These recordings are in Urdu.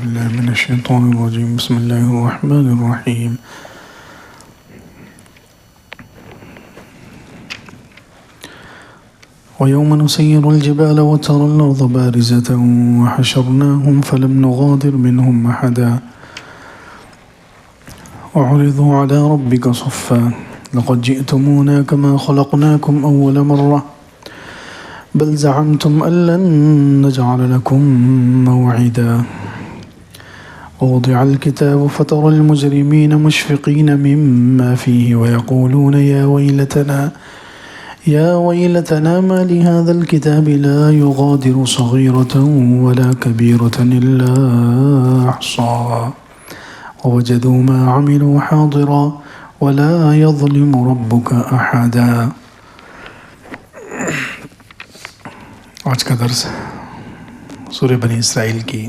بالله من الشيطان الرجيم. بسم الله الرحمن الرحيم. ويوم نسير الجبال وترى الأرض بارزة وحشرناهم فلم نغادر منهم أحدا وعرضوا على ربك صفا لقد جئتمونا كما خلقناكم أول مرة بل زعمتم أن لن نجعل لكم موعدا ووضع الكتاب فترى المجرمين مشفقين مما فيه ويقولون يا ويلتنا ما لهذا الكتاب لا يغادر صغيرة ولا كبيرة إلا أحصاها ووجدوا ما عملوا حاضرا ولا يظلم ربك أحدا. آج کا درس سورہ بنی اسرائیل کی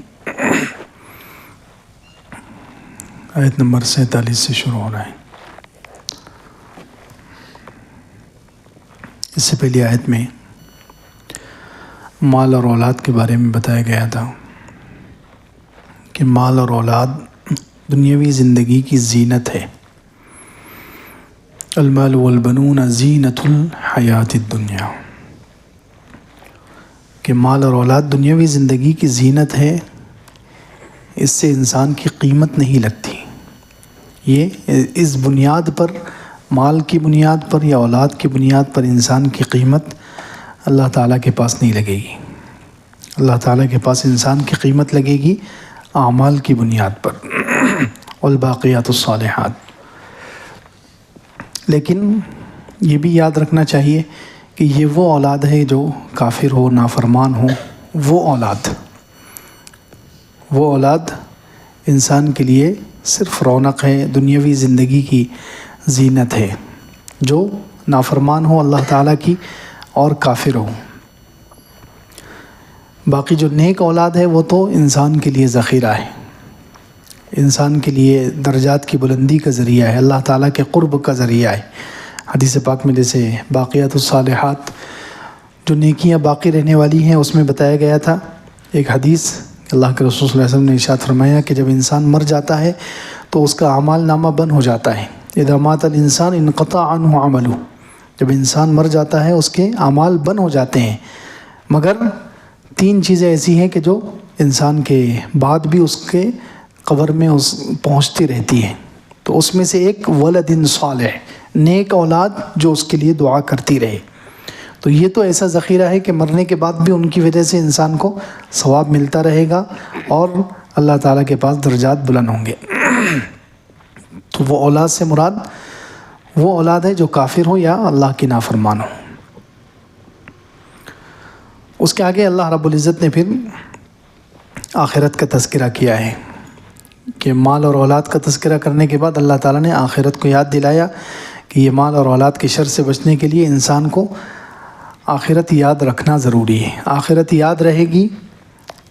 آیت نمبر 47 سے شروع ہو رہا ہے. اس سے پہلی آیت میں مال اور اولاد کے بارے میں بتایا گیا تھا کہ مال اور اولاد دنیاوی زندگی کی زینت ہے. المال والبنون زینت الحیات الدنیا، کہ مال اور اولاد دنیاوی زندگی کی زینت ہے، اس سے انسان کی قیمت نہیں لگتی. یہ اس بنیاد پر، مال کی بنیاد پر یا اولاد کی بنیاد پر انسان کی قیمت اللہ تعالیٰ کے پاس نہیں لگے گی. اللہ تعالیٰ کے پاس انسان کی قیمت لگے گی اعمال کی بنیاد پر، والباقیات الصالحات. لیکن یہ بھی یاد رکھنا چاہیے کہ یہ وہ اولاد ہے جو کافر ہو، نافرمان ہو. وہ اولاد انسان کے لیے صرف رونق ہے، دنیاوی زندگی کی زینت ہے، جو نافرمان ہو اللہ تعالیٰ کی اور کافر ہو. باقی جو نیک اولاد ہے وہ تو انسان کے لیے ذخیرہ ہے، انسان کے لیے درجات کی بلندی کا ذریعہ ہے، اللہ تعالیٰ کے قرب کا ذریعہ ہے. حدیث پاک میں جیسے باقیات الصالحات، جو نیکیاں باقی رہنے والی ہیں، اس میں بتایا گیا تھا ایک حدیث، اللہ کے رسول صلی اللہ علیہ وسلم نے ارشاد فرمایا کہ جب انسان مر جاتا ہے تو اس کا اعمال نامہ بند ہو جاتا ہے. اذا مات الانسان انقطع عنہ عمله، جب انسان مر جاتا ہے اس کے اعمال بند ہو جاتے ہیں، مگر 3 چیزیں ایسی ہیں کہ جو انسان کے بعد بھی اس کے قبر میں پہنچتی رہتی ہیں. تو اس میں سے ایک ولد صالح، نیک اولاد جو اس کے لیے دعا کرتی رہے. تو یہ تو ایسا ذخیرہ ہے کہ مرنے کے بعد بھی ان کی وجہ سے انسان کو ثواب ملتا رہے گا اور اللہ تعالیٰ کے پاس درجات بلند ہوں گے. تو وہ اولاد سے مراد وہ اولاد ہے جو کافر ہو یا اللہ کی نافرمان ہو. اس کے آگے اللہ رب العزت نے پھر آخرت کا تذکرہ کیا ہے کہ مال اور اولاد کا تذکرہ کرنے کے بعد اللہ تعالیٰ نے آخرت کو یاد دلایا کہ یہ مال اور اولاد کے شر سے بچنے کے لیے انسان کو آخرت یاد رکھنا ضروری ہے. آخرت یاد رہے گی،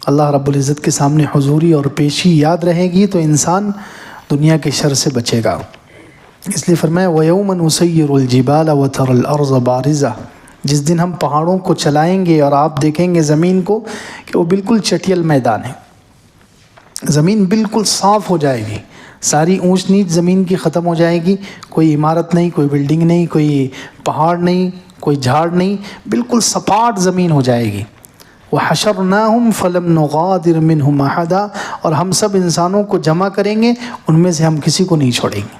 اللہ رب العزت کے سامنے حضوری اور پیشی یاد رہے گی تو انسان دنیا کے شر سے بچے گا. اس لیے فرمایا وَيَوْمَ نُسَيِّرُ الْجِبَالَ وَتَرَى الْأَرْضَ بَارِزَةً، جس دن ہم پہاڑوں کو چلائیں گے اور آپ دیکھیں گے زمین کو کہ وہ بالکل چٹیل میدان ہے. زمین بالکل صاف ہو جائے گی، ساری اونچ نیچ زمین کی ختم ہو جائے گی، کوئی عمارت نہیں، کوئی بلڈنگ نہیں، کوئی پہاڑ نہیں، کوئی جھاڑ نہیں، بالکل سپاٹ زمین ہو جائے گی. وَحَشَرْنَاهُمْ فَلَمْ نُغَادِرْ مِنْهُمْ أَحَدًا، اور ہم سب انسانوں کو جمع کریں گے، ان میں سے ہم کسی کو نہیں چھوڑیں گے،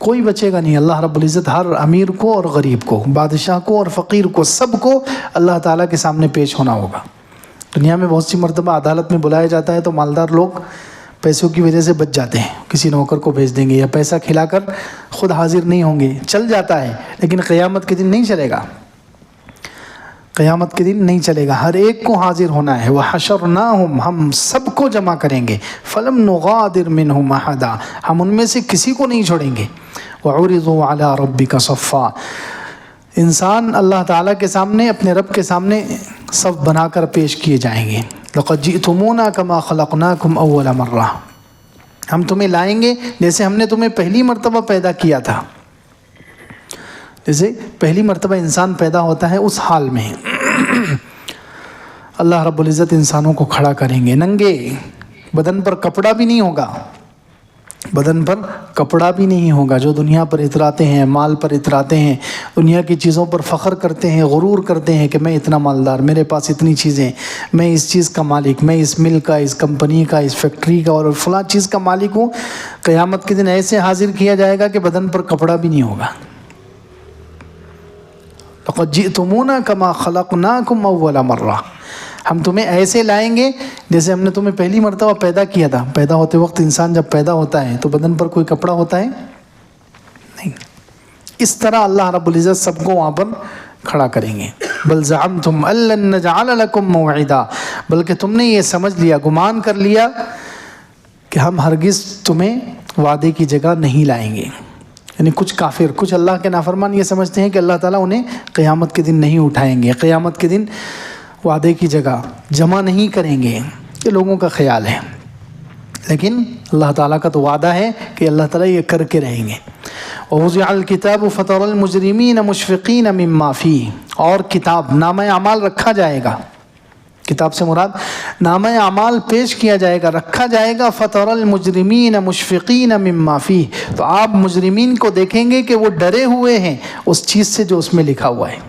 کوئی بچے گا نہیں. اللہ رب العزت ہر امیر کو اور غریب کو، بادشاہ کو اور فقیر کو، سب کو اللہ تعالیٰ کے سامنے پیش ہونا ہوگا. دنیا میں بہت سی مرتبہ عدالت میں بلایا جاتا ہے تو مالدار لوگ پیسوں کی وجہ سے بچ جاتے ہیں، کسی نوکر کو بھیج دیں گے یا پیسہ کھلا کر خود حاضر نہیں ہوں گے، چل جاتا ہے. لیکن قیامت کے دن نہیں چلے گا، قیامت کے دن نہیں چلے گا، ہر ایک کو حاضر ہونا ہے. وَحَشَرْنَاهُمْ، ہم سب کو جمع کریں گے. فَلَمْ نُغَادِرْ مِنْهُمْ أَحَدًا، ہم ان میں سے کسی کو نہیں چھوڑیں گے. وَعُرِضُوا عَلَىٰ رَبِّكَ صَفًّا، انسان اللہ تعالیٰ کے سامنے، اپنے رب کے سامنے صف بنا کر پیش کیے جائیں گے. لَقَدْ جِئْتُمُونَا كَمَا خَلَقْنَاكُمْ أَوَّلَ مَرَّةٍ، ہم تمہیں لائیں گے جیسے ہم نے تمہیں پہلی مرتبہ پیدا کیا تھا. جیسے پہلی مرتبہ انسان پیدا ہوتا ہے اس حال میں اللہ رب العزت انسانوں کو کھڑا کریں گے ننگے، بدن پر کپڑا بھی نہیں ہوگا، بدن پر کپڑا بھی نہیں ہوگا. جو دنیا پر اتراتے ہیں، مال پر اتراتے ہیں، دنیا کی چیزوں پر فخر کرتے ہیں، غرور کرتے ہیں کہ میں اتنا مالدار، میرے پاس اتنی چیزیں، میں اس چیز کا مالک، میں اس مل کا، اس کمپنی کا، اس فیکٹری کا اور فلاں چیز کا مالک ہوں. قیامت کے دن ایسے حاضر کیا جائے گا کہ بدن پر کپڑا بھی نہیں ہوگا. لقد جئتمونا کما خلقناکم اول مرہ، ہم تمہیں ایسے لائیں گے جیسے ہم نے تمہیں پہلی مرتبہ پیدا کیا تھا. پیدا ہوتے وقت انسان جب پیدا ہوتا ہے تو بدن پر کوئی کپڑا ہوتا ہے نہیں. اس طرح اللہ رب العزت سب کو وہاں پر کھڑا کریں گے. بل زعمتم ان لن نجعل لکم موعدا، بلکہ تم نے یہ سمجھ لیا، گمان کر لیا کہ ہم ہرگز تمہیں وعدے کی جگہ نہیں لائیں گے. یعنی کچھ کافر، کچھ اللہ کے نافرمان یہ سمجھتے ہیں کہ اللہ تعالیٰ انہیں قیامت کے دن نہیں اٹھائیں گے، قیامت کے دن وعدے کی جگہ جمع نہیں کریں گے. یہ لوگوں کا خیال ہے، لیکن اللہ تعالیٰ کا تو وعدہ ہے کہ اللہ تعالیٰ یہ کر کے رہیں گے. وَوُضِعَ الْكِتَابُ فَتَرَى الْمُجْرِمِينَ مُشْفِقِينَ مِمَّا فِيهِ، اور کتاب نامہ اعمال رکھا جائے گا. کتاب سے مراد نامہ اعمال پیش کیا جائے گا، رکھا جائے گا. فَتَرَى الْمُجْرِمِينَ مُشْفِقِينَ مِمَّا فِيهِ، تو آپ مجرمین کو دیکھیں گے کہ وہ ڈرے ہوئے ہیں اس چیز سے جو اس میں لکھا ہوا ہے.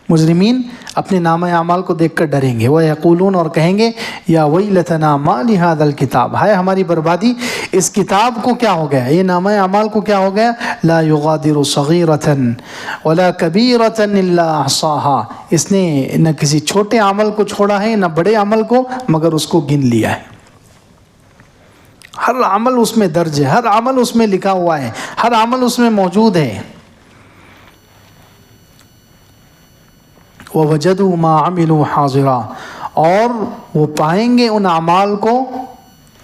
مجرمین اپنے نامہ اعمال کو دیکھ کر ڈریں گے. وَيَقُولُونَ، اور کہیں گے یا وَيْلَتَنَا مَا لِهَذَا الْكِتَابِ، ہائے ہماری بربادی، اس کتاب کو کیا ہو گیا، یہ نامہ اعمال کو کیا ہو گیا. لَا يُغَادِرُ صَغِيرَةً وَلَا كَبِيرَةً إِلَّا أَحْصَاهَا، اس نے نہ کسی چھوٹے عمل کو چھوڑا ہے نہ بڑے عمل کو، مگر اس کو گن لیا ہے. ہر عمل اس میں درج ہے، ہر عمل اس میں لکھا ہوا ہے، ہر عمل اس میں موجود ہے. وَوَجَدُوا مَا عَمِلُوا حَاضِرًا، اور وہ پائیں گے ان اعمال کو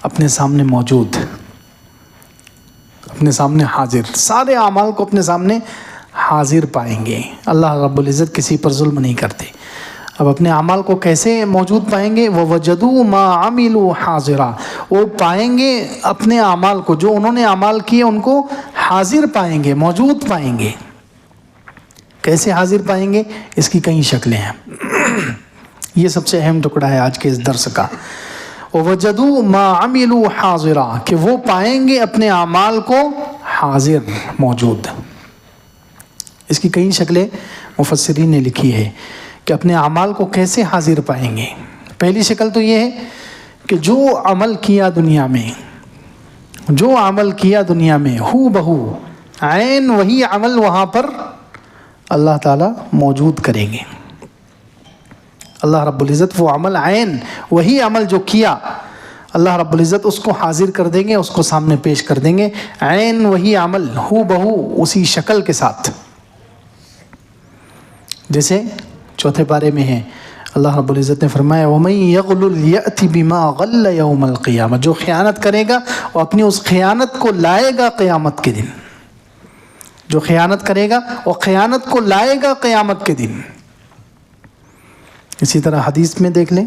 اپنے سامنے موجود، اپنے سامنے حاضر، سارے اعمال کو اپنے سامنے حاضر پائیں گے. اللہ رب العزت کسی پر ظلم نہیں کرتے. اب اپنے اعمال کو کیسے موجود پائیں گے. وَوَجَدُوا مَا عَمِلُوا حَاضِرًا، وہ پائیں گے اپنے اعمال کو، جو انہوں نے اعمال کیے ان کو حاضر پائیں گے، موجود پائیں گے. کیسے حاضر پائیں گے، اس کی کئی شکلیں ہیں. یہ سب سے اہم ٹکڑا ہے آج کے اس درس کا. وَوَجَدُوا مَا عَمِلُوا حَاضِرًا، کہ وہ پائیں گے اپنے اعمال کو حاضر، موجود. اس کی کئی شکلیں مفسرین نے لکھی ہے کہ اپنے اعمال کو کیسے حاضر پائیں گے. پہلی شکل تو یہ ہے کہ جو عمل کیا دنیا میں، جو عمل کیا دنیا میں ہو بہو عین وہی عمل وہاں پر اللہ تعالیٰ موجود کریں گے. اللہ رب العزت وہ عمل عین وہی عمل جو کیا، اللہ رب العزت اس کو حاضر کر دیں گے، اس کو سامنے پیش کر دیں گے. عین وہی عمل، ہو بہو اسی شکل کے ساتھ. جیسے چوتھے پارے میں ہے، اللہ رب العزت نے فرمایا وَمَن يَغْلُلْ يَأْتِ بِمَا غَلَّ يَوْمَ الْقِيَامَةِ، جو خیانت کرے گا وہ اپنی اس خیانت کو لائے گا قیامت کے دن. جو خیانت کرے گا وہ خیانت کو لائے گا قیامت کے دن. اسی طرح حدیث میں دیکھ لیں،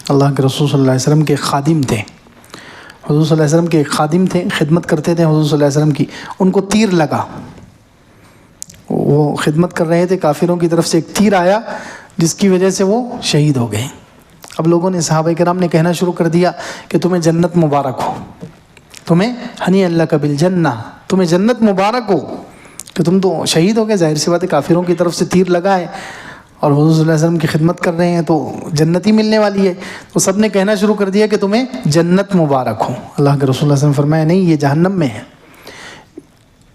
اللہ کے رسول صلی اللہ علیہ وسلم کے خادم تھے. حضور صلی اللہ علیہ وسلم کے ایک خادم تھے، خدمت کرتے تھے حضور صلی اللہ علیہ وسلم کی. ان کو تیر لگا، وہ خدمت کر رہے تھے، کافروں کی طرف سے ایک تیر آیا جس کی وجہ سے وہ شہید ہو گئے. اب لوگوں نے، صحابہ کرام نے کہنا شروع کر دیا کہ تمہیں جنت مبارک ہو، تمہیں ہنی اللہ کا بالجنہ، تمہیں جنت مبارک ہو کہ تم تو شہید ہو گئے. ظاہر سی بات ہے، کافروں کی طرف سے تیر لگا ہے اور حضور صلی اللہ علیہ وسلم کی خدمت کر رہے ہیں تو جنت ہی ملنے والی ہے. تو سب نے کہنا شروع کر دیا کہ تمہیں جنت مبارک ہو. اللہ کے رسول صلی اللہ علیہ وسلم فرمایا نہیں، یہ جہنم میں ہے.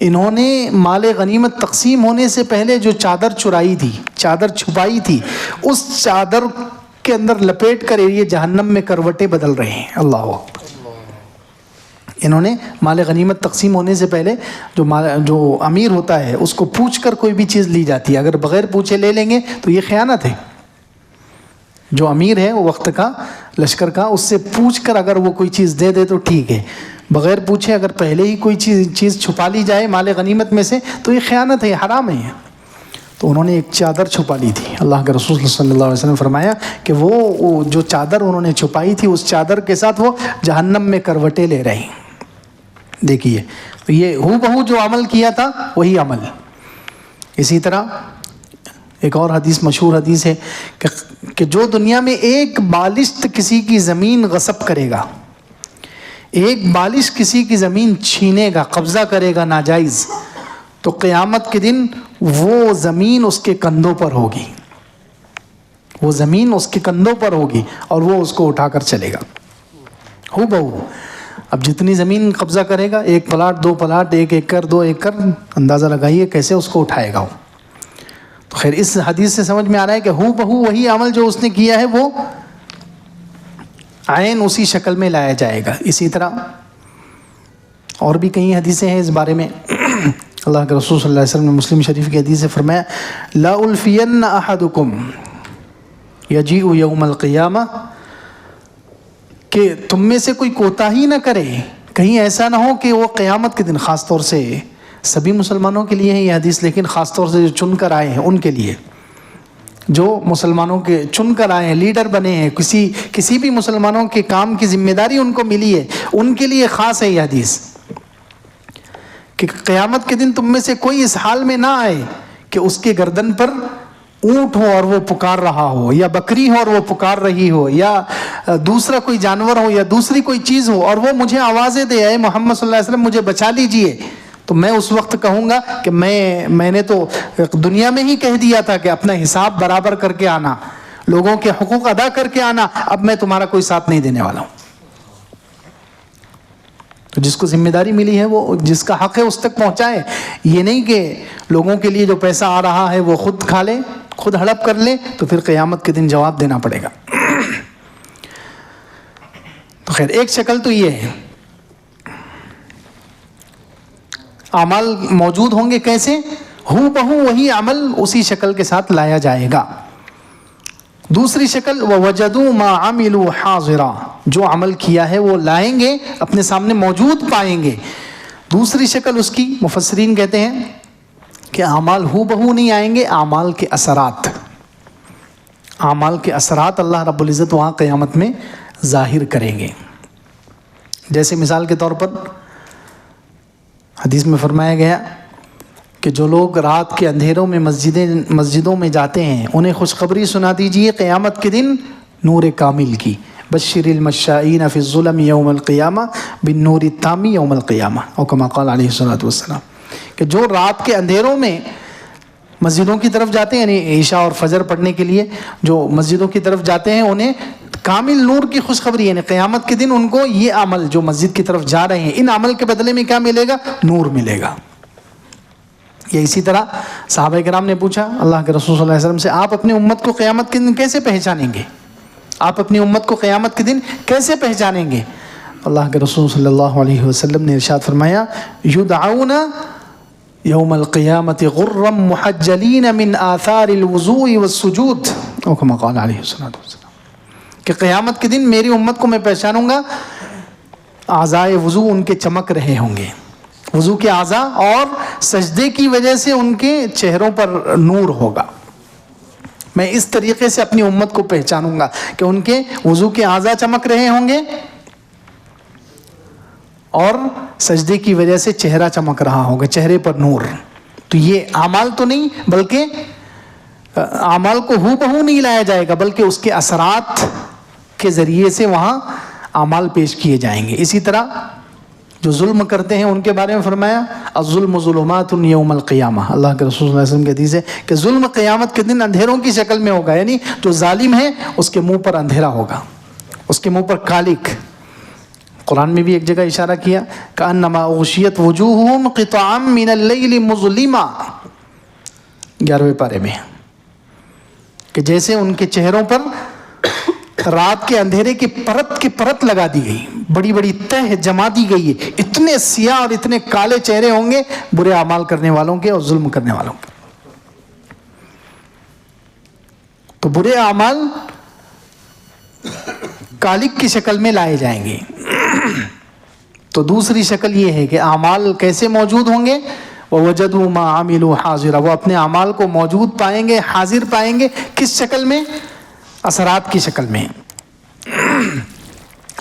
انہوں نے مال غنیمت تقسیم ہونے سے پہلے جو چادر چرائی تھی، چادر چھپائی تھی، اس چادر کے اندر لپیٹ کر یہ جہنم میں کروٹیں بدل رہے ہیں. اللہ اکبر. انہوں نے مال غنیمت تقسیم ہونے سے پہلے جو امیر ہوتا ہے اس کو پوچھ کر کوئی بھی چیز لی جاتی ہے. اگر بغیر پوچھے لے لیں گے تو یہ خیانت ہے. جو امیر ہے وہ وقت کا، لشکر کا، اس سے پوچھ کر اگر وہ کوئی چیز دے دے تو ٹھیک ہے. بغیر پوچھے اگر پہلے ہی کوئی چیز چھپا لی جائے مال غنیمت میں سے تو یہ خیانت ہے، حرام ہے. تو انہوں نے ایک چادر چھپا لی تھی. اللہ کے رسول صلی اللہ علیہ وسلم نے فرمایا کہ وہ جو چادر انہوں نے چھپائی تھی اس چادر کے ساتھ وہ جہنم میں کروٹیں لے رہے ہیں. دیکھیے، تو یہ ہو بہو جو عمل کیا تھا وہی عمل. اسی طرح ایک اور حدیث مشہور حدیث ہے کہ جو دنیا میں ایک بالشت کسی کی زمین غصب کرے گا، ایک بالش کسی کی زمین چھینے گا، قبضہ کرے گا ناجائز، تو قیامت کے دن وہ زمین اس کے کندھوں پر ہوگی، وہ زمین اس کے کندھوں پر ہوگی اور وہ اس کو اٹھا کر چلے گا ہو بہو۔ اب جتنی زمین قبضہ کرے گا، 1 پلاٹ 2 پلاٹ 1 ایکڑ 2 ایکڑ، اندازہ لگائیے کیسے اس کو اٹھائے گا وہ۔ تو خیر اس حدیث سے سمجھ میں آ رہا ہے کہ ہو بہو وہی عمل جو اس نے کیا ہے وہ عین اسی شکل میں لایا جائے گا۔ اسی طرح اور بھی کئی حدیثیں ہیں اس بارے میں۔ اللہ کے رسول صلی اللہ علیہ وسلم نے مسلم شریف کی حدیث سے فرمایا لا الفین احدکم یجیء یوم القیامہ، کہ تم میں سے کوئی کوتاہی نہ کرے، کہیں ایسا نہ ہو کہ وہ قیامت کے دن، خاص طور سے سبھی مسلمانوں کے لیے ہے یہ حدیث، لیکن خاص طور سے جو چن کر آئے ہیں ان کے لیے، جو مسلمانوں کے چن کر آئے ہیں، لیڈر بنے ہیں، کسی بھی مسلمانوں کے کام کی ذمہ داری ان کو ملی ہے، ان کے لیے خاص ہے یہ حدیث، کہ قیامت کے دن تم میں سے کوئی اس حال میں نہ آئے کہ اس کے گردن پر اونٹ ہو اور وہ پکار رہا ہو، یا بکری ہو اور وہ پکار رہی ہو، یا دوسرا کوئی جانور ہو یا دوسری کوئی چیز ہو، اور وہ مجھے آوازیں دے اے محمد صلی اللہ علیہ وسلم مجھے بچا لیجئے، تو میں اس وقت کہوں گا کہ میں نے تو دنیا میں ہی کہہ دیا تھا کہ اپنا حساب برابر کر کے آنا، لوگوں کے حقوق ادا کر کے آنا، اب میں تمہارا کوئی ساتھ نہیں دینے والا ہوں۔ تو جس کو ذمہ داری ملی ہے وہ جس کا حق ہے اس تک پہنچائے، یہ نہیں کہ لوگوں کے لیے جو پیسہ آ رہا ہے وہ خود کھا لے، خود ہڑپ کر لے، تو پھر قیامت کے دن جواب دینا پڑے گا۔ تو خیر ایک شکل تو یہ ہے، اعمال موجود ہوں گے کیسے؟ ہو بہو وہی عمل اسی شکل کے ساتھ لایا جائے گا۔ دوسری شکل وَوَجَدُوا مَا عَمِلُوا حَاضِرًا، جو عمل کیا ہے وہ لائیں گے، اپنے سامنے موجود پائیں گے۔ دوسری شکل اس کی مفسرین کہتے ہیں کہ اعمال ہو بہو نہیں آئیں گے، اعمال کے اثرات، اعمال کے اثرات اللہ رب العزت وہاں قیامت میں ظاہر کریں گے۔ جیسے مثال کے طور پر حدیث میں فرمایا گیا کہ جو لوگ رات کے اندھیروں میں مسجدوں میں جاتے ہیں انہیں خوشخبری سنا دیجئے قیامت کے دن نور کامل کی، بشر المشائین فی الظلم یوم القیامہ بالنور التام یوم القیامہ، اور کما قال علیہ الصلوۃ والسلام، کہ جو رات کے اندھیروں میں مسجدوں کی طرف جاتے ہیں، یعنی عشاء اور فجر پڑھنے کے لیے جو مسجدوں کی طرف جاتے ہیں، انہیں کامل نور کی خوشخبری، یعنی قیامت کے دن ان کو یہ عمل جو مسجد کی طرف جا رہے ہیں ان عمل کے بدلے میں کیا ملے گا؟ نور ملے گا۔ یا اسی طرح صحابہ کرام نے پوچھا اللہ کے رسول صلی اللہ علیہ وسلم سے آپ اپنی امت کو قیامت کے دن کیسے پہچانیں گے؟ آپ اپنی امت کو قیامت کے دن کیسے پہچانیں گے؟ اللہ کے رسول صلی اللہ علیہ وسلم نے ارشاد فرمایا یدعون یوم القیامت غرا محجلین من آثار الوضوء والسجود، او کما قال علیہ الصلوۃ، کہ قیامت کے دن میری امت کو میں پہچانوں گا اعضائے وضو ان کے چمک رہے ہوں گے، وضو کے اعضاء اور سجدے کی وجہ سے ان کے چہروں پر نور ہوگا۔ میں اس طریقے سے اپنی امت کو پہچانوں گا کہ ان کے وضو کے اعضاء چمک رہے ہوں گے اور سجدے کی وجہ سے چہرہ چمک رہا ہوگا، چہرے پر نور۔ تو یہ اعمال تو نہیں بلکہ اعمال کو ہو بہو نہیں لایا جائے گا، بلکہ اس کے اثرات کے ذریعے سے وہاں اعمال پیش کیے جائیں گے۔ اسی طرح جو ظلم کرتے ہیں ان کے بارے میں فرمایا الظلم ظلمات یوم القیامہ، اللہ کے رسول صلی اللہ علیہ وسلم کی حدیث ہے کہ ظلم قیامت کے دن اندھیروں کی شکل میں ہوگا، یعنی جو ظالم ہے اس کے منہ پر اندھیرا ہوگا، اس کے منہ پر کالک۔ قرآن میں بھی ایک جگہ اشارہ کیا کأنما اغشیت وجوہہم قطعا من اللیل مظلما، 11ویں پارے میں، کہ جیسے ان کے چہروں پر رات کے اندھیرے کی پرت لگا دی گئی، بڑی بڑی تہ جما دی گئی ہے، اتنے سیاہ اور اتنے کالے چہرے ہوں گے برے اعمال کرنے والوں کے اور ظلم کرنے والوں کے۔ تو برے اعمال کالک کی شکل میں لائے جائیں گے۔ تو دوسری شکل یہ ہے کہ اعمال کیسے موجود ہوں گے؟ وَوَجَدُوا مَا عَمِلُوا حَاضِرًا، وہ اپنے اعمال کو موجود پائیں گے، حاضر پائیں گے۔ کس شکل میں؟ اثرات کی شکل میں،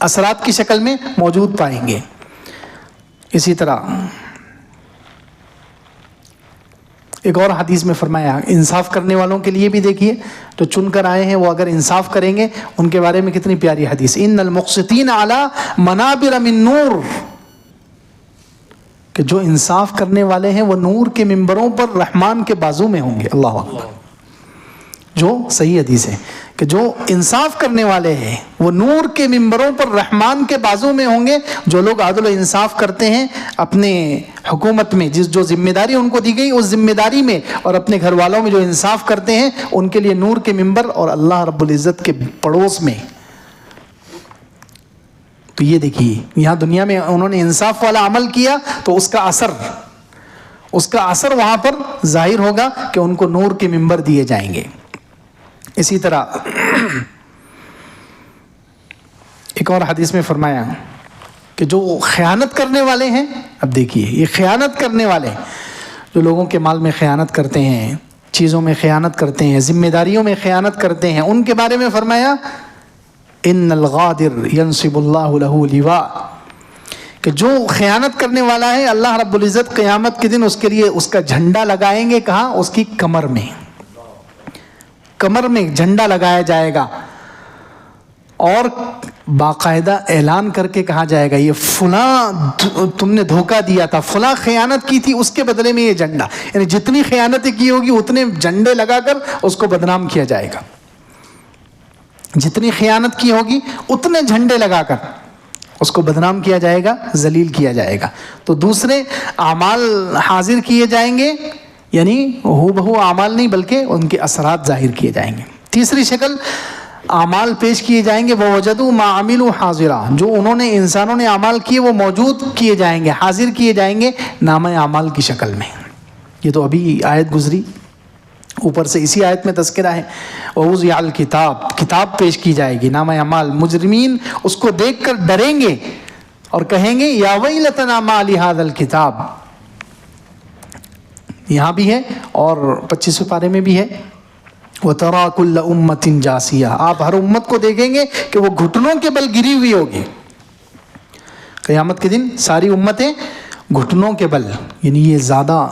اثرات کی شکل میں موجود پائیں گے۔ اسی طرح ایک اور حدیث میں فرمایا انصاف کرنے والوں کے لیے بھی دیکھیے، جو چن کر آئے ہیں وہ اگر انصاف کریں گے، ان کے بارے میں کتنی پیاری حدیث، ان المقسطین علی منابر من نور، کہ جو انصاف کرنے والے ہیں وہ نور کے ممبروں پر رحمان کے بازو میں ہوں گے۔ اللہ اکبر، جو صحیح حدیث ہے کہ جو انصاف کرنے والے ہیں وہ نور کے ممبروں پر رحمان کے بازو میں ہوں گے۔ جو لوگ عدل و انصاف کرتے ہیں اپنے حکومت میں، جو ذمہ داری ان کو دی گئی اس ذمہ داری میں، اور اپنے گھر والوں میں جو انصاف کرتے ہیں، ان کے لیے نور کے ممبر اور اللہ رب العزت کے پڑوس میں۔ تو یہ دیکھیے یہاں دنیا میں انہوں نے انصاف والا عمل کیا تو اس کا اثر وہاں پر ظاہر ہوگا کہ ان کو نور کے ممبر دیے جائیں گے۔ اسی طرح ایک اور حدیث میں فرمایا کہ جو خیانت کرنے والے ہیں، اب دیکھیے یہ خیانت کرنے والے جو لوگوں کے مال میں خیانت کرتے ہیں، چیزوں میں خیانت کرتے ہیں، ذمہ داریوں میں خیانت کرتے ہیں، ان کے بارے میں فرمایا ان الغادر ینصب اللہ لہ لواء، کہ جو خیانت کرنے والا ہے اللہ رب العزت قیامت کے دن اس کے لیے اس کا جھنڈا لگائیں گے۔ کہاں؟ اس کی کمر میں جھنڈا لگایا جائے گا، اور باقاعدہ اعلان کر کے کہا جائے گا یہ فلاں تم نے دھوکہ دیا تھا، فلاں خیانت کی تھی، اس کے بدلے میں یہ جھنڈا، یعنی جتنی خیانتیں کی ہوگی اتنے جھنڈے لگا کر اس کو بدنام کیا جائے گا، جتنی خیانت کی ہوگی اتنے جھنڈے لگا کر اس کو بدنام کیا جائے گا، ذلیل کیا جائے گا۔ تو دوسرے اعمال حاضر کیے جائیں گے، یعنی ہو بہو اعمال نہیں بلکہ ان کے اثرات ظاہر کیے جائیں گے۔ تیسری شکل اعمال پیش کیے جائیں گے، وَوَجَدُوا مَا عَمِلُوا حَاضِرًا، جو انسانوں نے اعمال کیے وہ موجود کیے جائیں گے، حاضر کیے جائیں گے نامہ اعمال کی شکل میں۔ یہ تو ابھی آیت گزری، اوپر سے اسی آیت میں تذکرہ ہے، وَوُضِعَ الْكِتَابُ، کتاب پیش کی جائے گی، نامہ اعمال۔ مجرمین اس کو دیکھ کر ڈریں گے اور کہیں گے یا ویلتنا ما لہذا الکتاب، یہاں بھی ہے اور 25ویں پارے میں بھی ہے، وَتَرَى كُلَّ أُمَّةٍ جَاثِيَةً، آپ ہر امت کو دیکھیں گے کہ وہ گھٹنوں کے بل گری ہوئی ہوگی۔ قیامت کے دن ساری امتیں گھٹنوں کے بل، یعنی یہ زیادہ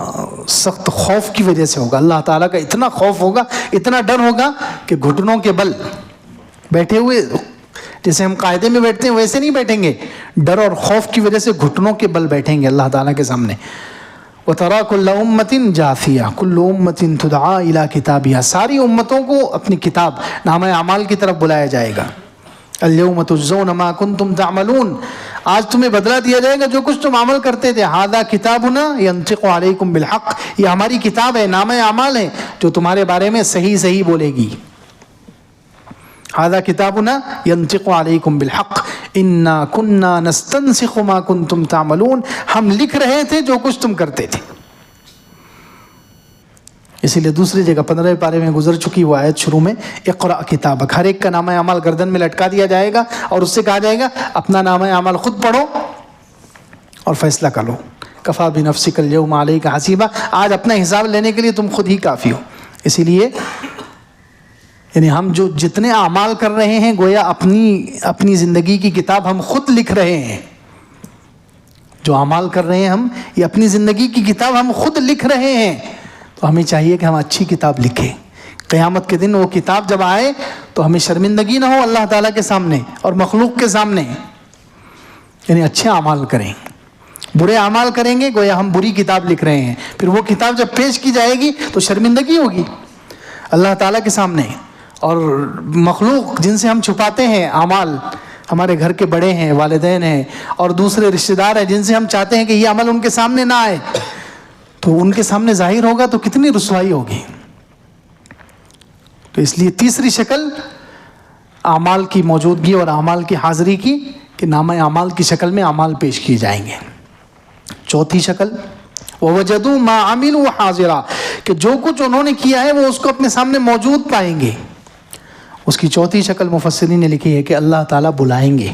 سخت خوف کی وجہ سے ہوگا، اللہ تعالیٰ کا اتنا خوف ہوگا، اتنا ڈر ہوگا کہ گھٹنوں کے بل بیٹھے ہوئے، جیسے ہم قاعدے میں بیٹھتے ہیں ویسے نہیں بیٹھیں گے، ڈر اور خوف کی وجہ سے گھٹنوں کے بل بیٹھیں گے اللہ تعالیٰ کے سامنے۔ وَتَرَى كُلَّ أُمَّةٍ جَاثِيَةً، كُلُّ أُمَّةٍ تُدْعَىٰ إِلَىٰ كِتَابِهَا، ساری امتوں کو اپنی کتاب نامہ اعمال کی طرف بلایا جائے گا۔ الْيَوْمَ تُجْزَوْنَ مَا كُنتُمْ تَعْمَلُونَ، آج تمہیں بدلہ دیا جائے گا جو کچھ تم عمل کرتے تھے۔ هَذَا كِتَابُنَا يَنطِقُ عَلَيْكُمْ بِالْحَقِّ، یہ ہماری کتاب ہے، نامہ اعمال ہے جو تمہارے بارے میں صحیح بولے گی۔ هَذَا كِتَابُنَا يَنطِقُ عَلَيْكُمْ بِالْحَقِّ إِنَّا كُنَّا نَسْتَنسِخُ مَا كُنتُمْ تَعْمَلُونَ، ہم لکھ رہے تھے جو کچھ تم کرتے تھے۔ اسی لیے دوسری جگہ 15ویں پارے میں گزر چکی وہ آیت شروع میں، اقرأ کتابک، ہر ایک کا نامہ اعمال گردن میں لٹکا دیا جائے گا اور اس سے کہا جائے گا اپنا نامہ اعمال خود پڑھو اور فیصلہ کر لو۔ کفا بنفسک اليوم علیک حسیبا، آج اپنا حساب لینے کے لیے تم خود ہی کافی ہو۔ اسی لیے یعنی ہم جو جتنے اعمال کر رہے ہیں گویا اپنی زندگی کی کتاب ہم خود لکھ رہے ہیں، جو اعمال کر رہے ہیں ہم، یہ اپنی زندگی کی کتاب ہم خود لکھ رہے ہیں۔ تو ہمیں چاہیے کہ ہم اچھی کتاب لکھیں، قیامت کے دن وہ کتاب جب آئے تو ہمیں شرمندگی نہ ہو اللہ تعالیٰ کے سامنے اور مخلوق کے سامنے، یعنی اچھے اعمال کریں۔ برے اعمال کریں گے گویا ہم بری کتاب لکھ رہے ہیں، پھر وہ کتاب جب پیش کی جائے گی تو شرمندگی ہوگی اللہ تعالیٰ کے سامنے، اور مخلوق جن سے ہم چھپاتے ہیں اعمال، ہمارے گھر کے بڑے ہیں، والدین ہیں اور دوسرے رشتہ دار ہیں جن سے ہم چاہتے ہیں کہ یہ عمل ان کے سامنے نہ آئے، تو ان کے سامنے ظاہر ہوگا تو کتنی رسوائی ہوگی۔ تو اس لیے تیسری شکل اعمال کی موجودگی اور اعمال کی حاضری کی، کہ نامہ اعمال کی شکل میں اعمال پیش کیے جائیں گے۔ چوتھی شکل وَوَجَدُوا مَا عَمِلُوا حَاضِرًا، کہ جو کچھ انہوں نے کیا ہے وہ اس کو اپنے سامنے موجود پائیں گے۔ اس کی چوتھی شکل مفسرین نے لکھی ہے کہ اللہ تعالیٰ بلائیں گے۔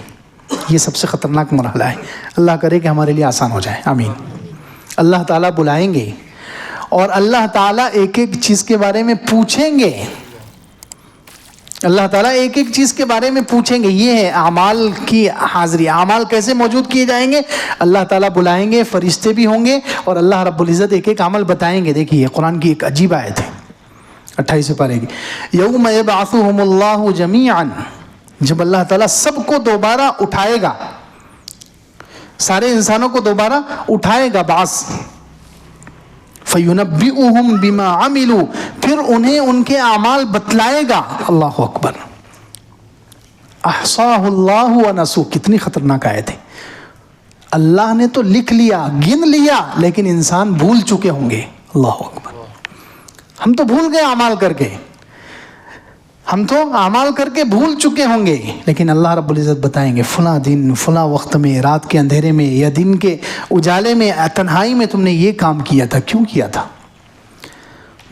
یہ سب سے خطرناک مرحلہ ہے، اللہ کرے کہ ہمارے لیے آسان ہو جائے، آمین۔ اللہ تعالیٰ بلائیں گے اور اللہ تعالیٰ ایک ایک چیز کے بارے میں پوچھیں گے۔ اللہ تعالیٰ ایک ایک چیز کے بارے میں پوچھیں گے. یہ ہے اعمال کی حاضری. اعمال کیسے موجود کیے جائیں گے؟ اللہ تعالیٰ بلائیں گے, فرشتے بھی ہوں گے, اور اللہ رب العزت ایک ایک عمل بتائیں گے. دیکھیے قرآن کی ایک عجیب آیت ہے 28 پارے کی. یوم یبعثہم اللہ جمیعا, جب اللہ تعالیٰ سب کو دوبارہ اٹھائے گا, سارے انسانوں کو دوبارہ اٹھائے گا, بعث. فَيُنَبِّئُهُمْ بِمَا عَمِلُوا, پھر انہیں ان کے اعمال بتلائے گا. اللہ اکبر. احصاہ اللہ ونسوہ, کتنی خطرناک آیت ہے. اللہ نے تو لکھ لیا, گن لیا, لیکن انسان بھول چکے ہوں گے. اللہ اکبر. ہم تو بھول گئے اعمال کر کے, ہم تو اعمال کر کے بھول چکے ہوں گے, لیکن اللہ رب العزت بتائیں گے فلاں دن فلاں وقت میں, رات کے اندھیرے میں یا دن کے اجالے میں, تنہائی میں تم نے یہ کام کیا تھا. کیوں کیا تھا؟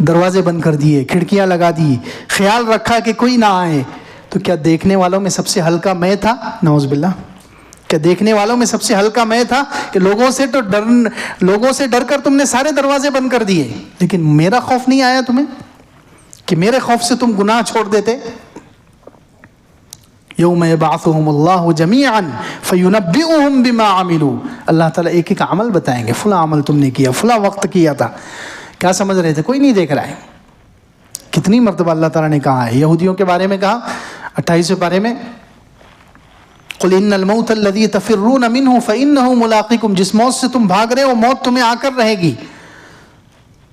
دروازے بند کر دیے, کھڑکیاں لگا دی, خیال رکھا کہ کوئی نہ آئے. تو کیا دیکھنے والوں میں سب سے ہلکا میں تھا؟ نعوذ باللہ. کیا دیکھنے والوں میں سب سے ہلکا میں تھا کہ لوگوں سے ڈر کر تم نے سارے دروازے بند کر دیے, لیکن میرا خوف نہیں آیا تمہیں کہ میرے خوف سے تم گناہ چھوڑ دیتے؟ یوم یبعثہم اللہ جمیعا فینبئہم بما عملوا, اللہ تعالیٰ ایک ایک عمل بتائیں گے. فلاں عمل تم نے کیا, فلاں وقت کیا تھا. کیا سمجھ رہے تھے؟ کوئی نہیں دیکھ رہا ہے. کتنی مرتبہ اللہ تعالیٰ نے کہا ہے. یہودیوں کے بارے میں کہا 28 پارے میں, قل ان الموت الذی تفرون منہ فانہ ملاقیکم, جس موت سے تم بھاگ رہے ہو موت تمہیں آ کر رہے گی.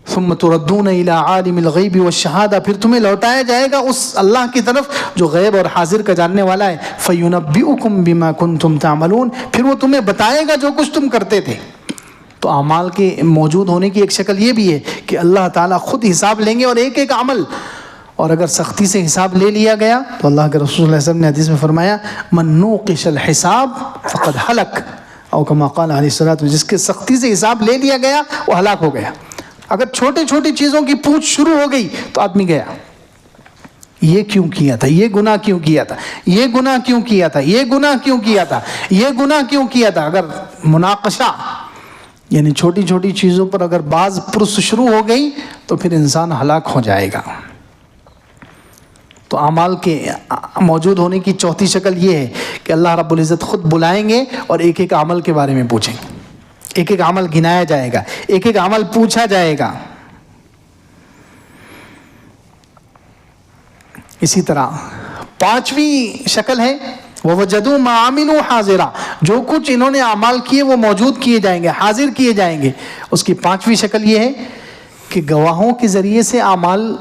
ثم تردون الى عالم الغیب والشہادہ, پھر تمہیں لوٹایا جائے گا اس اللہ کی طرف جو غیب اور حاضر کا جاننے والا ہے. فینبئکم بما کنتم تعملون, پھر وہ تمہیں بتائے گا جو کچھ تم کرتے تھے. تو اعمال کے موجود ہونے کی ایک شکل یہ بھی ہے کہ اللہ تعالیٰ خود حساب لیں گے, اور ایک ایک عمل. اور اگر سختی سے حساب لے لیا گیا تو اللہ کے رسول صلی اللہ علیہ وسلم نے حدیث میں فرمایا من نوقش الحساب فقد ہلک, او کما قال علیہ الصلوۃ, جس کے سختی سے حساب لے لیا گیا وہ ہلاک ہو گیا. اگر چھوٹی چھوٹی چیزوں کی پوچھ شروع ہو گئی تو آدمی گیا. یہ کیوں کیا تھا, یہ گناہ کیوں کیا تھا, یہ گناہ کیوں کیا تھا, یہ گناہ کیوں کیا تھا, یہ گناہ کیوں کیا تھا. اگر مناقشہ یعنی چھوٹی چھوٹی چیزوں پر اگر بعض پرس شروع ہو گئی تو پھر انسان ہلاک ہو جائے گا. تو اعمال کے موجود ہونے کی چوتھی شکل یہ ہے کہ اللہ رب العزت خود بلائیں گے اور ایک ایک عمل کے بارے میں پوچھیں گے. ایک ایک عمل گنایا جائے گا, ایک ایک عمل پوچھا جائے گا. اسی طرح 5ویں شکل ہے وَوَجَدُوا مَا عَمِلُوا حَاضِرًا, جو کچھ انہوں نے اعمال کیے وہ موجود کیے جائیں گے, حاضر کیے جائیں گے. اس کی 5ویں شکل یہ ہے کہ گواہوں کے ذریعے سے اعمال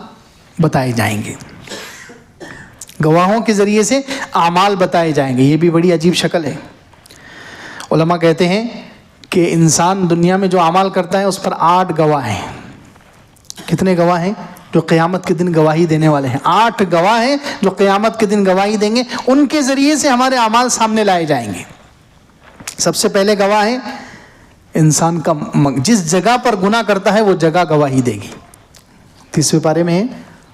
بتائے جائیں گے. گواہوں کے ذریعے سے اعمال بتائے جائیں گے. یہ بھی بڑی عجیب شکل ہے. علماء کہتے ہیں کہ انسان دنیا میں جو اعمال کرتا ہے اس پر 8 گواہ ہیں. کتنے گواہ ہیں جو قیامت کے دن گواہی دینے والے ہیں؟ 8 گواہ ہیں جو قیامت کے دن گواہی دیں گے. ان کے ذریعے سے ہمارے اعمال سامنے لائے جائیں گے. سب سے پہلے گواہ ہے انسان کا جس جگہ پر گناہ کرتا ہے وہ جگہ گواہی دے گی. 30ویں پارے میں ہے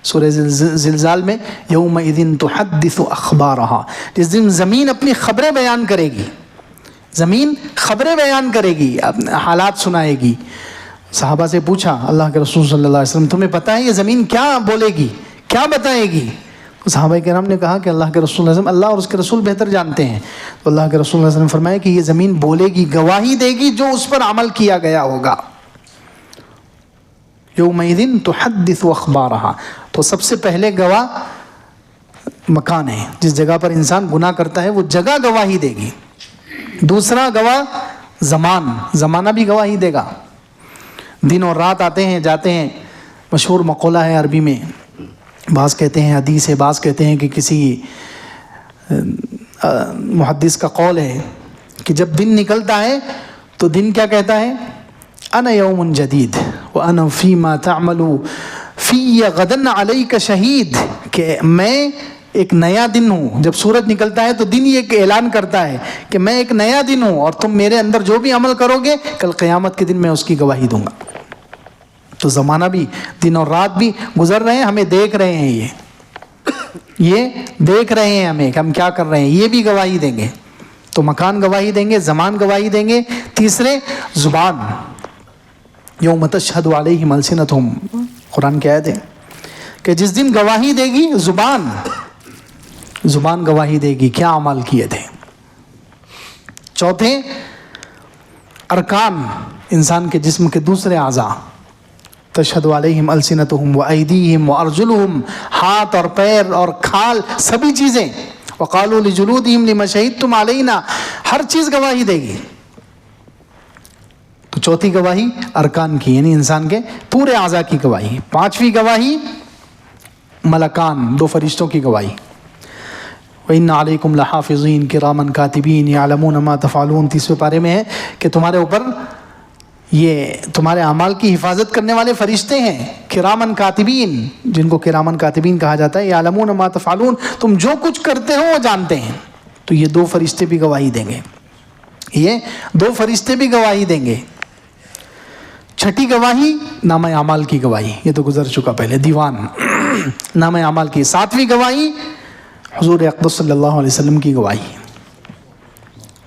سورہ زلزال میں یومئذ تحدث اخبارہا, جس دن زمین اپنی خبریں بیان کرے گی. زمین خبریں بیان کرے گی, حالات سنائے گی. صحابہ سے پوچھا اللہ کے رسول صلی اللہ علیہ وسلم تمہیں پتہ ہے یہ زمین کیا بولے گی, کیا بتائے گی؟ تو صحابہ کرام نے کہا کہ اللہ کے رسول صلی اللہ علیہ وسلم, اللہ اور اس کے رسول بہتر جانتے ہیں. تو اللہ کے رسول صلی اللہ علیہ وسلم فرمایا کہ یہ زمین بولے گی, گواہی دے گی جو اس پر عمل کیا گیا ہوگا. یومئذ تحدث اخبارہا, تو سب سے پہلے گواہ مکان ہے, جس جگہ پر انسان گناہ کرتا ہے وہ جگہ گواہی دے گی. دوسرا گواہ زمانہ بھی گواہی دے گا. دن اور رات آتے ہیں جاتے ہیں. مشہور مقولہ ہے عربی میں, بعض کہتے ہیں حدیث ہے, بعض کہتے ہیں کہ کسی محدث کا قول ہے کہ جب دن نکلتا ہے تو دن کیا کہتا ہے؟ انا یوم جدید وانا فیما تعمل فی غدن علیک شہید, کہ میں ایک نیا دن ہوں. جب سورج نکلتا ہے تو دن یہ اعلان کرتا ہے کہ میں ایک نیا دن ہوں اور تم میرے اندر جو بھی عمل کرو گے کل قیامت کے دن میں اس کی گواہی دوں گا. تو زمانہ بھی, دن اور رات بھی گزر رہے ہیں, ہمیں دیکھ رہے ہیں, یہ دیکھ رہے ہیں ہمیں کہ ہم کیا کر رہے ہیں, یہ بھی گواہی دیں گے. تو مکان گواہی دیں گے, زمان گواہی دیں گے. تیسرے زبان, یوم تشہد علیہم السنتہم, قرآن کی آیت ہے کہ جس دن گواہی دے گی زبان. زبان گواہی دے گی کیا اعمال کیے تھے. چوتھے ارکان انسان کے جسم کے دوسرے اعضاء، تشہد علیہم السنتہم وایدیہم وارجلہم، ہاتھ اور پیر اور کھال سبھی چیزیں. وقالوا لجلودہم لم شہدتم علینا، ہر چیز گواہی دے گی. تو چوتھی گواہی ارکان کی، یعنی انسان کے پورے اعضاء کی گواہی. پانچویں گواہی ملکان، دو فرشتوں کی گواہی. وَإِنَّ عَلَيْكُمْ لَحَافِظِينَ كِرَامًا كَاتِبِينَ يَعْلَمُونَ مَا تَفْعَلُونَ. تیسرے پارے میں ہے کہ تمہارے اوپر یہ تمہارے اعمال کی حفاظت کرنے والے فرشتے ہیں، کرامن کاتبین، جن کو کرامن کاتبین کہا جاتا ہے. یعلمون ما تفعلون، تم جو کچھ کرتے ہو وہ جانتے ہیں. تو یہ دو فرشتے بھی گواہی دیں گے، یہ دو فرشتے بھی گواہی دیں گے. چھٹی گواہی نامہ اعمال کی گواہی، یہ تو گزر چکا پہلے، دیوان نامہ اعمال کی. ساتویں گواہی حضور اقدس صلی اللہ علیہ وسلم کی گواہی.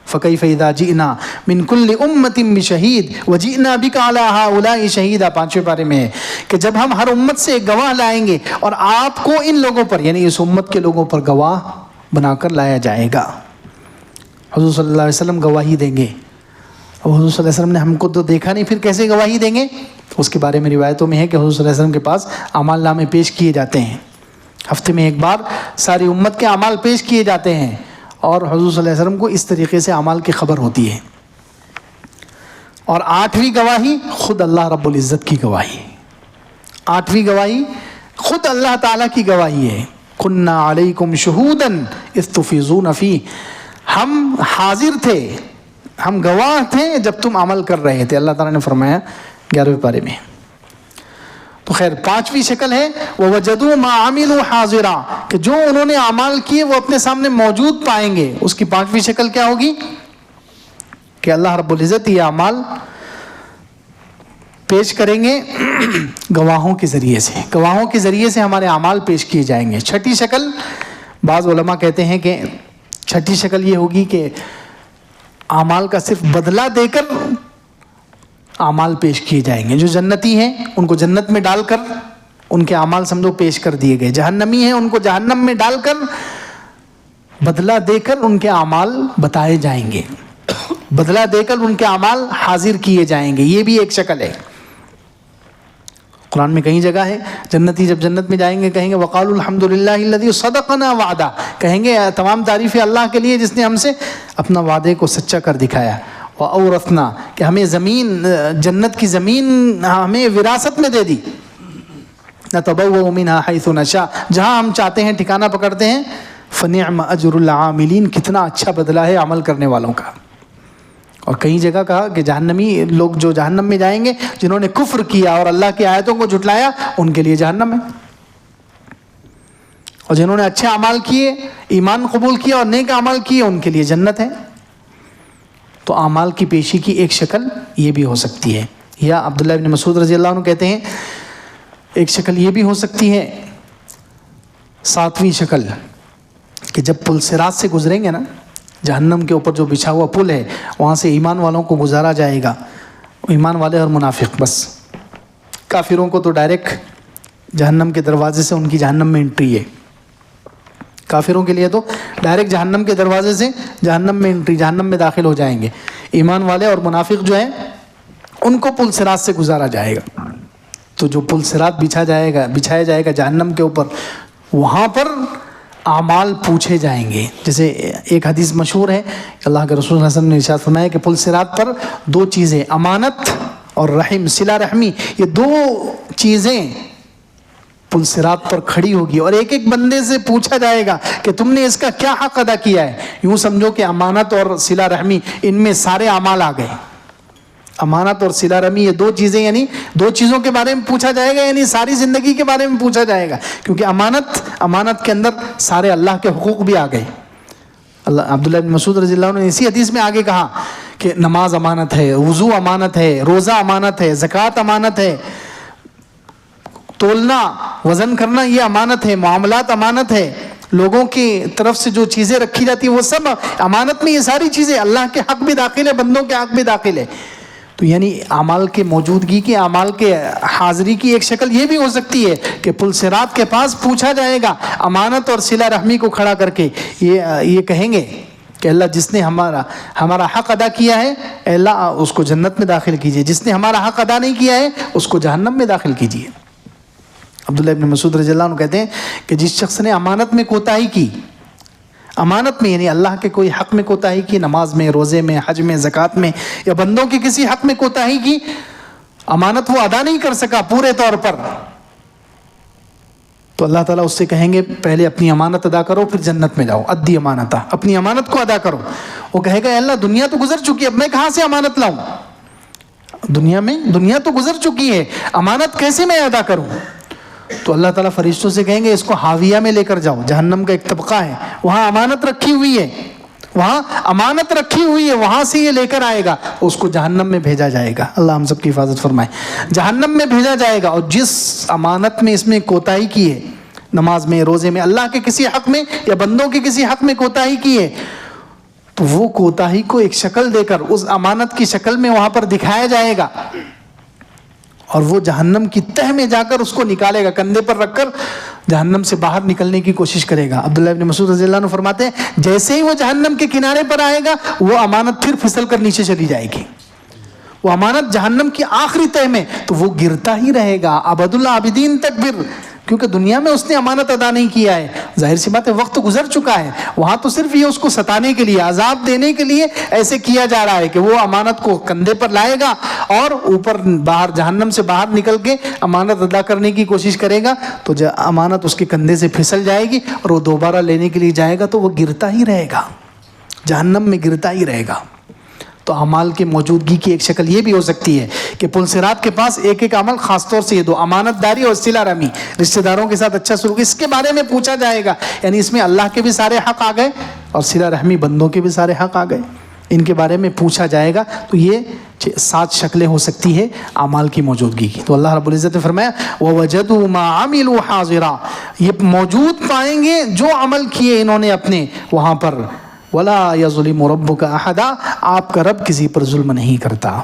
فَكَيْفَ إِذَا جِئْنَا مِن كُلِّ أُمَّةٍ بِشَهِيدٍ وَجِئْنَا بِكَ عَلَى هَؤُلَاءِ شَهِيدًا. پانچویں پارے میں ہے کہ جب ہم ہر امت سے ایک گواہ لائیں گے اور آپ کو ان لوگوں پر، یعنی اس امت کے لوگوں پر گواہ بنا کر لایا جائے گا. حضور صلی اللہ علیہ وسلم گواہی دیں گے. اور حضور صلی اللہ علیہ وسلم نے ہم کو تو دیکھا نہیں، پھر کیسے گواہی دیں گے؟ اس کے بارے میں روایتوں میں ہے کہ حضور صلی اللہ علیہ وسلم کے پاس اعمال نامے پیش کیے جاتے ہیں. ہفتے میں ایک بار ساری امت کے اعمال پیش کیے جاتے ہیں اور حضور صلی اللہ علیہ وسلم کو اس طریقے سے اعمال کی خبر ہوتی ہے. اور آٹھویں گواہی خود اللہ رب العزت کی گواہی. آٹھویں گواہی خود اللہ تعالیٰ کی گواہی ہے. کُنَّا عَلَيْكُمْ شُهُودًا إِذْ تُفِيضُونَ فِيهِ، ہم حاضر تھے، ہم گواہ تھے جب تم عمل کر رہے تھے. اللہ تعالیٰ نے فرمایا 11ویں پارے میں. تو خیر پانچویں شکل ہے وَوَجَدُوا مَا عَمِلُوا حَاضِرًا، کہ جو انہوں نے اعمال کیے وہ اپنے سامنے موجود پائیں گے. اس کی پانچویں شکل کیا ہوگی کہ اللہ رب العزت یہ اعمال پیش کریں گے گواہوں کے ذریعے سے، گواہوں کے ذریعے سے ہمارے اعمال پیش کیے جائیں گے. چھٹی شکل بعض علماء کہتے ہیں کہ چھٹی شکل یہ ہوگی کہ اعمال کا صرف بدلہ دے کر اعمال پیش کیے جائیں گے. جو جنتی ہیں ان کو جنت میں ڈال کر ان کے اعمال سمجھو پیش کر دیے گئے. جہنمی ہیں ان کو جہنم میں ڈال کر بدلہ دے کر ان کے اعمال بتائے جائیں گے، بدلہ دے کر ان کے اعمال حاضر کیے جائیں گے. یہ بھی ایک شکل ہے. قرآن میں کئی جگہ ہے جنتی جب جنت میں جائیں گے کہیں گے وقالوا الحمد للہ الذی صدقنا وعدہ، کہیں گے تمام تعریفیں اللہ کے لیے جس نے ہم سے اپنا وعدے کو سچا کر دکھایا. وَأَوْرَثْنَا، کہ ہمیں زمین، جنت کی زمین ہمیں وراثت میں دے دی. نَتَبَوَّأُ مِنْهَا حَيْثُ نَشَاءُ، جہاں ہم چاہتے ہیں ٹھکانہ پکڑتے ہیں. فَنِعْمَ أَجْرُ الْعَامِلِينَ، کتنا اچھا بدلہ ہے عمل کرنے والوں کا. اور کئی جگہ کہا کہ جہنمی لوگ جو جہنم میں جائیں گے جنہوں نے کفر کیا اور اللہ کی آیتوں کو جھٹلایا ان کے لیے جہنم ہے، اور جنہوں نے اچھے اعمال کیے، ایمان قبول کیا اور نیک اعمال کیے ان کے لیے جنت ہے. تو اعمال کی پیشی کی ایک شکل یہ بھی ہو سکتی ہے. یا عبداللہ بن مسعود رضی اللہ عنہ کہتے ہیں ایک شکل یہ بھی ہو سکتی ہے، ساتویں شکل، کہ جب پل صراط سے گزریں گے نا، جہنم کے اوپر جو بچھا ہوا پل ہے وہاں سے ایمان والوں کو گزارا جائے گا، ایمان والے اور منافق. بس کافروں کو تو ڈائریکٹ جہنم کے دروازے سے ان کی جہنم میں انٹری ہے. کافروں کے لیے تو ڈائریکٹ جہنم کے دروازے سے جہنم میں انٹری، جہنم میں داخل ہو جائیں گے. ایمان والے اور منافق جو ہیں ان کو پل صراط سے گزارا جائے گا. تو جو پل صراط بچھایا جائے گا جہنم کے اوپر، وہاں پر اعمال پوچھے جائیں گے. جیسے ایک حدیث مشہور ہے کہ اللہ کے رسول صلی اللہ علیہ وسلم نے ارشاد فرمایا کہ پل صراط پر دو چیزیں، امانت اور رحم، صلہ رحمی، یہ دو چیزیں پل صراط پر کھڑی ہوگی اور ایک ایک بندے سے پوچھا جائے گا کہ تم نے اس کا کیا حق ادا کیا ہے. یوں سمجھو کہ امانت اور صلہ رحمی ان میں سارے اعمال آ گئے. امانت اور صلہ رحمی یہ دو چیزیں، یعنی دو چیزوں کے بارے میں پوچھا جائے گا، یعنی ساری زندگی کے بارے میں پوچھا جائے گا. کیونکہ امانت کے اندر سارے اللہ کے حقوق بھی آ گئے. عبداللہ بن مسعود رضی اللہ عنہ نے اسی حدیث میں آگے کہا کہ نماز امانت ہے، وضو امانت ہے، روزہ امانت ہے، زکوٰۃ امانت ہے، تولنا وزن کرنا یہ امانت ہے، معاملات امانت ہے، لوگوں کی طرف سے جو چیزیں رکھی جاتی ہیں وہ سب امانت میں. یہ ساری چیزیں اللہ کے حق بھی داخل ہے، بندوں کے حق بھی داخل ہے. تو یعنی اعمال کے موجودگی کی، اعمال کے حاضری کی ایک شکل یہ بھی ہو سکتی ہے کہ پل صراط کے پاس پوچھا جائے گا امانت اور صلہ رحمی کو کھڑا کر کے، یہ کہیں گے کہ اللہ جس نے ہمارا حق ادا کیا ہے اے اللہ اس کو جنت میں داخل کیجئے، جس نے ہمارا حق ادا نہیں کیا ہے اس کو جہنم میں داخل کیجئے۔ عبداللہ ابن مسعود رضی اللہ عنہ کہتے ہیں کہ جس شخص نے امانت میں کوتاہی کی، امانت میں یعنی اللہ کے کوئی حق میں کوتاہی کی، نماز میں، روزے میں، حج میں، زکوٰۃ میں، یا بندوں کے کسی حق میں کوتاہی کی، امانت وہ ادا نہیں کر سکا پورے طور پر، تو اللہ تعالیٰ اس سے کہیں گے پہلے اپنی امانت ادا کرو پھر جنت میں جاؤ، ادی امانتہ، اپنی امانت کو ادا کرو۔ وہ کہے گا اے اللہ دنیا تو گزر چکی ہے، اب میں کہاں سے امانت لاؤں؟ دنیا تو گزر چکی ہے، امانت کیسے میں ادا کروں؟ تو اللہ تعالیٰ فرشتوں سے کہیں گے اس کو حاویہ میں لے کر جاؤ، جہنم کا ایک طبقہ ہے، وہاں امانت رکھی ہوئی ہے، وہاں سے یہ لے کر آئے گا، اس کو جہنم میں بھیجا جائے گا۔ اللہ ہم سب کی حفاظت فرمائے۔ جہنم میں بھیجا جائے گا، اور جس امانت میں اس میں کوتاہی کی ہے، نماز میں، روزے میں، اللہ کے کسی حق میں یا بندوں کے کسی حق میں کوتاہی کی ہے، تو وہ کوتاہی کو ایک شکل دے کر اس امانت کی شکل میں وہاں پر دکھایا جائے گا، اور وہ جہنم کی تہ میں جا کر اس کو نکالے گا، کندھے پر رکھ کر جہنم سے باہر نکلنے کی کوشش کرے گا۔ عبداللہ ابن مسعود رضی اللہ عنہ فرماتے ہیں جیسے ہی وہ جہنم کے کنارے پر آئے گا، وہ امانت پھر پھسل کر نیچے چلی جائے گی، وہ امانت جہنم کی آخری تہ میں، تو وہ گرتا ہی رہے گا ابد العابدین تک، پھر کیونکہ دنیا میں اس نے امانت ادا نہیں کیا ہے، ظاہر سی بات ہے وقت گزر چکا ہے، وہاں تو صرف یہ اس کو ستانے کے لیے، عذاب دینے کے لیے ایسے کیا جا رہا ہے کہ وہ امانت کو کندھے پر لائے گا اور اوپر باہر جہنم سے باہر نکل کے امانت ادا کرنے کی کوشش کرے گا، تو امانت اس کے کندھے سے پھسل جائے گی اور وہ دوبارہ لینے کے لیے جائے گا تو وہ گرتا ہی رہے گا، جہنم میں گرتا ہی رہے گا۔ تو اعمال کی موجودگی کی ایک شکل یہ بھی ہو سکتی ہے کہ پل صراط کے پاس ایک ایک عمل، خاص طور سے یہ دو، امانت داری اور صلہ رحمی، رشتہ داروں کے ساتھ اچھا سلوک، اس کے بارے میں پوچھا جائے گا، یعنی اس میں اللہ کے بھی سارے حق آ گئے اور صلہ رحمی بندوں کے بھی سارے حق آ گئے، ان کے بارے میں پوچھا جائے گا۔ تو یہ 7 شکلیں ہو سکتی ہے اعمال کی موجودگی کی۔ تو اللہ رب العزت نے فرمایا وَوَجَدُوا مَا عَمِلُوا حَاضِرًا، یہ موجود پائیں گے جو عمل کیے انہوں نے اپنے وہاں پر، وَلَا يَظْلِمُ رَبُّكَ أَحَدًا، آپ کا رب کسی پر ظلم نہیں کرتا۔